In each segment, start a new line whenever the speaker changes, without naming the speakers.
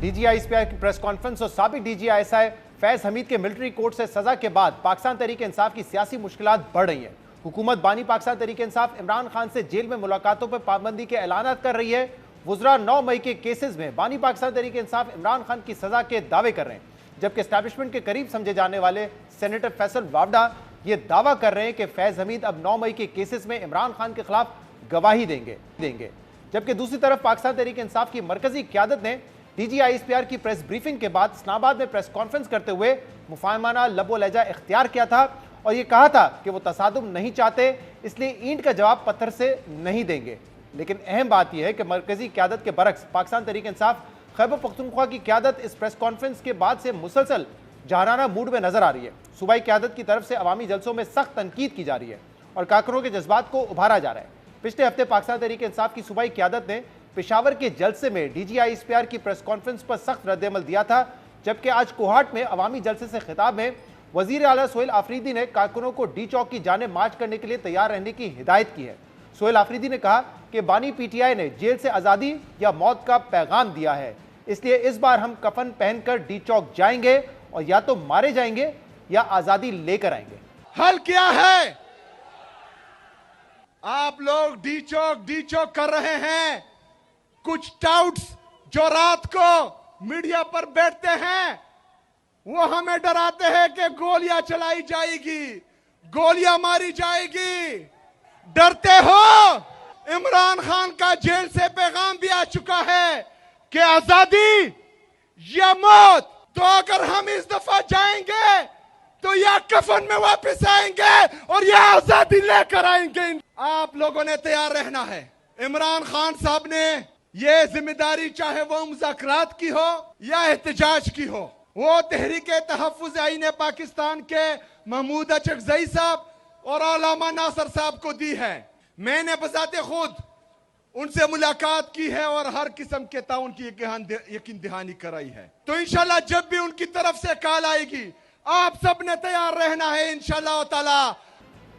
D G I S P R की press conference और साबिक D G I S I Faiz Hamid के military court से सजा के बाद पाकिस्तान तहरीक इंसाफ की सियासी मुश्किलात बढ़ रही हैं। हुकूमत बानी पाकिस्तान तहरीक इंसाफ इमरान खान से जेल में मुलाकातों पर पाबंदी के ऐलान कर रही है। वुज़रा 9 मई के केसेस में बानी पाकिस्तान तहरीक इंसाफ इमरान खान की सजा के दावे कर रहे हैं, जबकि एस्टैब्लिशमेंट के करीब समझे जाने वाले सेनेटर फैसल वावडा ये दावा कर रहे हैं कि फैज हमीद अब 9 मई के केसेस में इमरान खान के खिलाफ गवाही देंगे। जबकि दूसरी तरफ पाकिस्तान तहरीक इंसाफ की मरकजी क़यादत ने DGISPR की प्रेस ब्रीफिंग के बाद इस्लामाबाद में प्रेस कॉन्फ्रेंस करते हुए मुफाहमाना लबो लहजा इख्तियार किया था और ये कहा था कि वो तसादुम नहीं चाहते, इसलिए ईंट का जवाब पत्थर से नहीं देंगे। लेकिन अहम बात यह है कि मरकजी क़यादत के बरक्स पाकिस्तान तहरीक इंसाफ खैबर पख्तूनख्वा की क़यादत इस प्रेस कॉन्फ्रेंस के बाद से मुसलसल जहराना मूड में नजर आ रही है। सूबाई क़यादत की तरफ से अवामी जलसों में सख्त तनकीद की जा रही है और कारकुनों के जज्बात को उभारा जा रहा है। पिछले हफ्ते पाकिस्तान तहरीक इंसाफ की सूबाई क़यादत ने पेशावर के जलसे में DGISPR की प्रेस कॉन्फ्रेंस पर सख्त रद्द-ए-अमल दिया था, जबकि आज कोहाट में अवामी जलसे से खिताब में वजीर आला सोहेल आफरीदी ने कारकुनों को डी चौक की जानिब मार्च करने के लिए तैयार रहने की हिदायत की है। सोहेल आफरीदी ने कहा कि बानी PTI ने जेल से आज़ादी या मौत का पैगाम दिया है, इसलिए इस बार हम कफन पहनकर डी चौक जाएंगे और या तो मारे जाएंगे या आज़ादी लेकर आएंगे।
हल क्या है? आप लोग डी चौक कर रहे हैं। कुछ टाउट्स जो रात को मीडिया पर बैठते हैं वो हमें डराते हैं कि गोलियां चलाई जाएगी, गोलियां मारी जाएगी। डरते हो? इमरान खान का जेल से पैगाम भी आ चुका है कि आजादी या मौत। तो अगर हम इस दफा जाएंगे तो या कफन में वापस आएंगे और या आजादी लेकर आएंगे। आप लोगों ने तैयार रहना है। इमरान खान साहब ने ये जिम्मेदारी, चाहे वो मुज़ाकरात की हो या एहतजाज की हो, वो तहरीके तहफ़्फ़ुज़ आईन पाकिस्तान के महमूद अचकज़ई साहब और अल्लामा नासर साहब को दी है। मैंने बज़ाते खुद उनसे मुलाकात की है और हर किस्म के ताउन की यकीन दहानी कराई है। तो इंशाल्लाह जब भी उनकी तरफ से कॉल आएगी आप सब ने तैयार रहना है इंशाल्लाह ताला।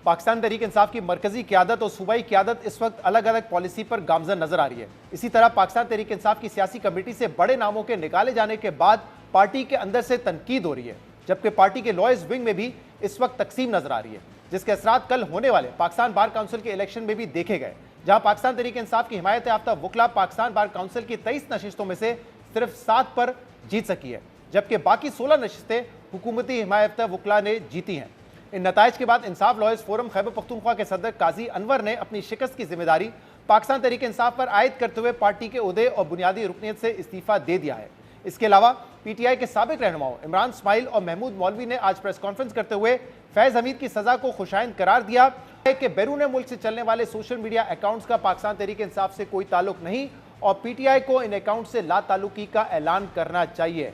पाकिस्तान तहरीक इंसाफ की मरकजी क़यादत और सूबाई क़यादत इस वक्त अलग अलग पॉलिसी पर गामज़न नजर आ रही है। इसी तरह पाकिस्तान तहरीक इंसाफ की सियासी कमेटी से बड़े नामों के निकाले जाने के बाद पार्टी के अंदर से तनकीद हो रही है, जबकि पार्टी के लॉयर्स विंग में भी इस वक्त तकसीम नजर आ रही है, जिसके असरात कल होने वाले पाकिस्तान बार काउंसिल के इलेक्शन में भी देखे गए, जहां पाकिस्तान तहरीक इंसाफ की हिमायत याफ्ता वकला पाकिस्तान बार काउंसिल की 23 नशिस्तों में से सिर्फ 7 पर जीत सकी है, जबकि बाकी 16 नशिस्तें हुकूमती हिमायत वकला ने जीती हैं। इन नताइज के बाद इंसाफ लॉयर्स फोरम खैबर पख्तूनख्वा के सदर काजी अनवर ने अपनी शिकस्त की जिम्मेदारी पाकिस्तान तहरीक इंसाफ पर आयद करते हुए पार्टी के ओहदे और बुनियादी रुकनीत से इस्तीफा दे दिया है। इसके अलावा PTI के साबिक रहनुमाओं इमरान इस्माइल और महमूद मौलवी ने आज प्रेस कॉन्फ्रेंस करते हुए फैज हमीद की सजा को खुशाइंद करार दिया है कि बैरून मुल्क से चलने वाले सोशल मीडिया अकाउंट्स का पाकिस्तान तहरीक इंसाफ से कोई ताल्लुक नहीं और PTI को इन अकाउंट से ला ताल्लुकी का ऐलान करना चाहिए।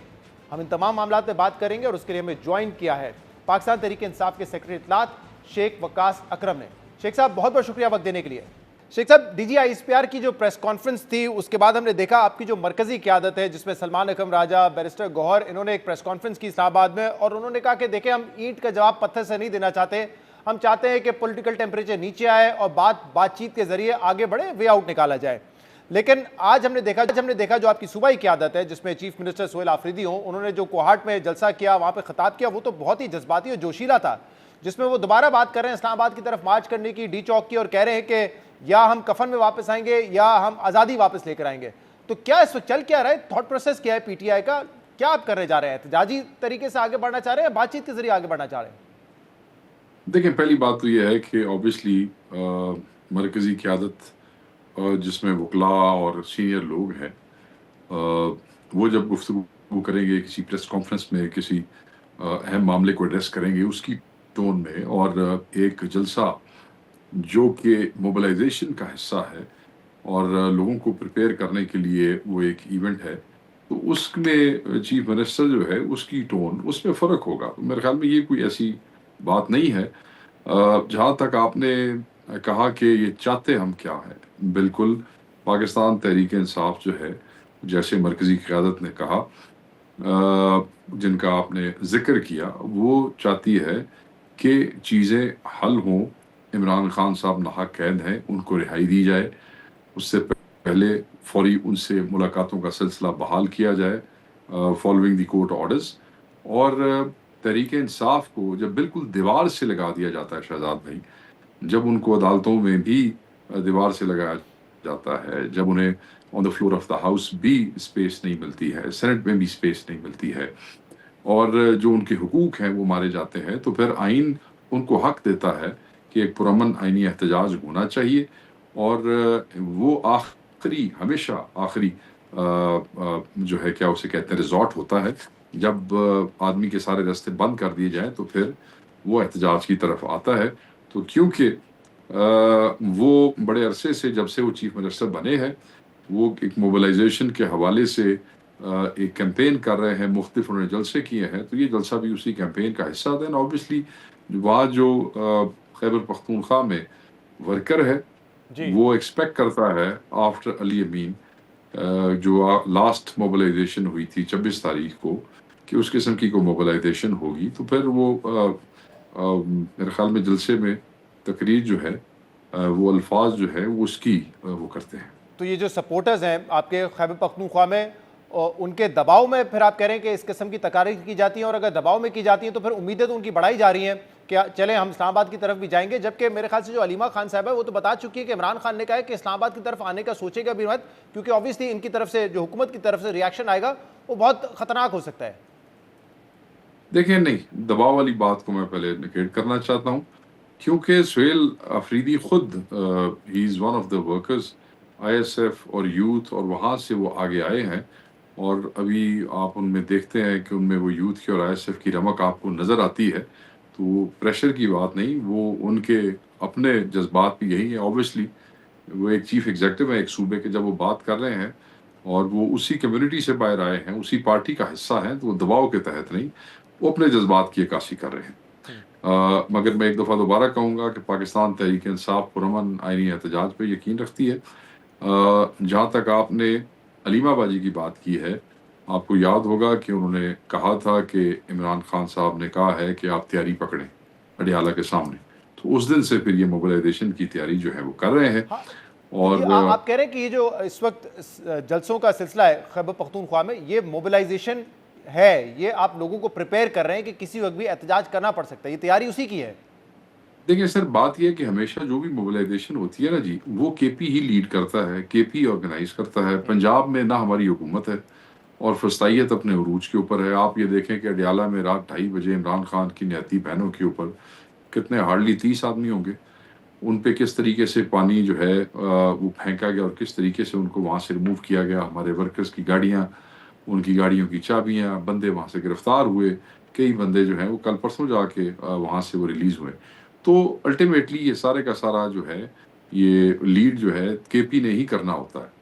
हम इन तमाम मामलों पर बात करेंगे और उसके लिए हमें ज्वाइन किया है पाकिस्तान तहरीक इंसाफ के सेक्रेटरी इत्तलात शेख वकास अकरम ने। शेख साहब बहुत बहुत शुक्रिया वक्त देने के लिए। शेख साहब, DGISPR की जो प्रेस कॉन्फ्रेंस थी उसके बाद हमने देखा आपकी जो मरकजी क़यादत है जिसमें सलमान अकरम राजा, बैरिस्टर गौहर, इन्होंने एक प्रेस कॉन्फ्रेंस की इस्लामाबाद में और उन्होंने कहा कि देखें हम ईंट का जवाब पत्थर से नहीं देना चाहते, हम चाहते हैं कि पॉलिटिकल टेम्परेचर नीचे आए और बातचीत के जरिए आगे बढ़े, वे आउट निकाला जाए। लेकिन आज हमने देखा जो आपकी सूबाई क़यादत है जिसमें चीफ मिनिस्टर सोहेल आफरीदी हों, उन्होंने जो कोहाट में जलसा किया, वहाँ पर खिताब किया, वो तो बहुत ही जज्बाती और जोशीला था, जिसमें वो दोबारा बात कर रहे हैं इस्लामाबाद की तरफ मार्च करने की, डी चौक की, और कह रहे हैं कि या हम कफन में वापस आएंगे या हम आज़ादी वापस लेकर आएंगे। तो क्या इस वक्त चल क्या रहा है, थॉट प्रोसेस क्या है PTI का, क्या आप करने जा रहे हैं? एहतजाजी तरीके से आगे बढ़ना चाह रहे हैं, बातचीत के जरिए आगे बढ़ना चाह रहे हैं?
देखिए, पहली बात तो यह है कि ऑब्वियसली मरकजी क़यादत जिसमें वकला और सीनियर लोग हैं वो जब गुफ्तगू करेंगे किसी प्रेस कॉन्फ्रेंस में, किसी अहम मामले को एड्रेस करेंगे उसकी टोन में, और एक जलसा जो कि मोबिलाइजेशन का हिस्सा है और लोगों को प्रिपेयर करने के लिए वो एक इवेंट है, तो उसमें चीफ मिनिस्टर जो है उसकी टोन उसमें फ़र्क होगा। तो मेरे ख्याल में ये कोई ऐसी बात नहीं है। जहाँ तक आपने कहा कि ये चाहते हम क्या है, बिल्कुल पाकिस्तान तहरीक इंसाफ जो है, जैसे मरकजी क़यादत ने कहा, जिनका आपने जिक्र किया, वो चाहती है कि चीज़ें हल हों। इमरान खान साहब नाहक कैद हैं, उनको रिहाई दी जाए, उससे पहले फौरी उनसे मुलाकातों का सिलसिला बहाल किया जाए, فالوئنگ دی کورٹ آرڈرز. اور تحریک انصاف کو جب بالکل دیوار سے لگا دیا جاتا ہے شہزاد بھائی، جب ان کو عدالتوں میں بھی دیوار سے لگایا جاتا ہے، جب انہیں on the floor of the house بھی اسپیس نہیں ملتی ہے، سینٹ میں بھی اسپیس نہیں ملتی ہے، اور جو ان کے حقوق ہیں وہ مارے جاتے ہیں، تو پھر آئین ان کو حق دیتا ہے کہ ایک پرامن آئینی احتجاج ہونا چاہیے. اور وہ ہمیشہ آخری جو ہے کیا اسے کہتے ہیں ریزورٹ ہوتا ہے. جب آدمی کے سارے راستے بند کر دیے جائیں تو پھر وہ احتجاج کی طرف آتا ہے. تو کیونکہ وہ بڑے عرصے سے جب سے وہ چیف منسٹر بنے ہیں، وہ ایک موبلائزیشن کے حوالے سے ایک کیمپین کر رہے ہیں، مختلف انہوں نے جلسے کیے ہیں، تو یہ جلسہ بھی اسی کیمپین کا حصہ تھا. اوبیسلی وہاں جو خیبر پختونخوا میں ورکر ہے
جی
وہ ایکسپیکٹ کرتا ہے آفٹر علی امین جو لاسٹ موبلائزیشن ہوئی تھی 26 تاریخ کو، کہ اس قسم کی کوئی موبلائزیشن ہوگی. تو پھر وہ میرے خیال میں جلسے میں تقریر جو ہے وہ الفاظ جو ہے وہ اس کی وہ کرتے ہیں.
تو یہ جو سپورٹرز ہیں آپ کے خیبر پختونخوا میں، ان کے دباؤ میں پھر آپ کہہ رہے ہیں کہ اس قسم کی تقاریر کی جاتی ہیں، اور اگر دباؤ میں کی جاتی ہیں تو پھر امیدیں تو ان کی بڑھائی جا رہی ہیں کہ چلیں ہم اسلام آباد کی طرف بھی جائیں گے. جبکہ میرے خیال سے جو علیمہ خان صاحب ہے وہ تو بتا چکی ہے کہ عمران خان نے کہا ہے کہ اسلام آباد کی طرف آنے کا سوچے گا بھی مت، کیونکہ آبویسلی ان کی طرف سے جو حکومت کی طرف سے ریاکشن آئے گا وہ بہت خطرناک ہو سکتا ہے.
دیکھیں، نہیں، دباؤ والی بات کو میں پہلے نکیٹ کرنا چاہتا ہوں، کیونکہ سہیل آفریدی خود ہی is one of the workers I S F اور یوتھ، اور وہاں سے وہ آگے آئے ہیں. اور ابھی آپ ان میں دیکھتے ہیں کہ ان میں وہ یوتھ کی اور آئی ایس ایف کی رمق آپ کو نظر آتی ہے. تو وہ پریشر کی بات نہیں، وہ ان کے اپنے جذبات بھی یہی ہیں. اوبیسلی وہ ایک چیف ایگزیکٹو ہے ایک صوبے کے، جب وہ بات کر رہے ہیں اور وہ اسی کمیونٹی سے باہر آئے ہیں، اسی پارٹی کا حصہ ہیں، تو وہ دباؤ کے تحت نہیں، وہ اپنے جذبات کی عکاسی کر رہے ہیں. مگر میں ایک دفعہ دوبارہ کہوں گا کہ پاکستان تحریک انصاف پرامن آئینی احتجاج پہ یقین رکھتی ہے. جہاں تک آپ نے علیمہ باجی کی بات کی ہے، آپ کو یاد ہوگا کہ انہوں نے کہا تھا کہ عمران خان صاحب نے کہا ہے کہ آپ تیاری پکڑیں اڈیالہ کے سامنے. تو اس دن سے پھر یہ موبلائزیشن کی تیاری جو ہے وہ کر رہے ہیں. اور
آپ کہہ رہے ہیں کہ یہ جو اس وقت جلسوں کا سلسلہ ہے خیبر پختونخوا میں، یہ موبلائزیشن ہے، یہ آپ لوگوں کو پریپیئر کر رہے ہیں کہ کسی وقت بھی احتجاج کرنا پڑ سکتا ہے، یہ تیاری اسی کی ہے؟
دیکھیں سر، بات یہ ہے کہ ہمیشہ جو بھی موبلائزیشن ہوتی ہے نا جی، وہ کے پی ہی لیڈ کرتا ہے، کے پی آرگنائز کرتا ہے. پنجاب میں نہ ہماری حکومت ہے اور فسطائیت اپنے عروج کے اوپر ہے. آپ یہ دیکھیں کہ اڈیالہ میں رات 2:30 بجے عمران خان کی نہتی بہنوں کے اوپر کتنے ہارڈلی 30 آدمی ہوں گے، ان پہ کس طریقے سے پانی جو ہے وہ پھینکا گیا اور کس طریقے سے ان کو وہاں سے ریموو کیا گیا. ہمارے ورکرز کی گاڑیاں، ان کی گاڑیوں کی چابیاں، بندے وہاں سے گرفتار ہوئے. کئی بندے جو ہیں وہ کل پرسوں جا کے وہاں سے وہ ریلیز ہوئے. تو الٹیمیٹلی یہ سارے کا سارا جو ہے یہ لیڈ جو ہے کے پی نے ہی کرنا ہوتا ہے.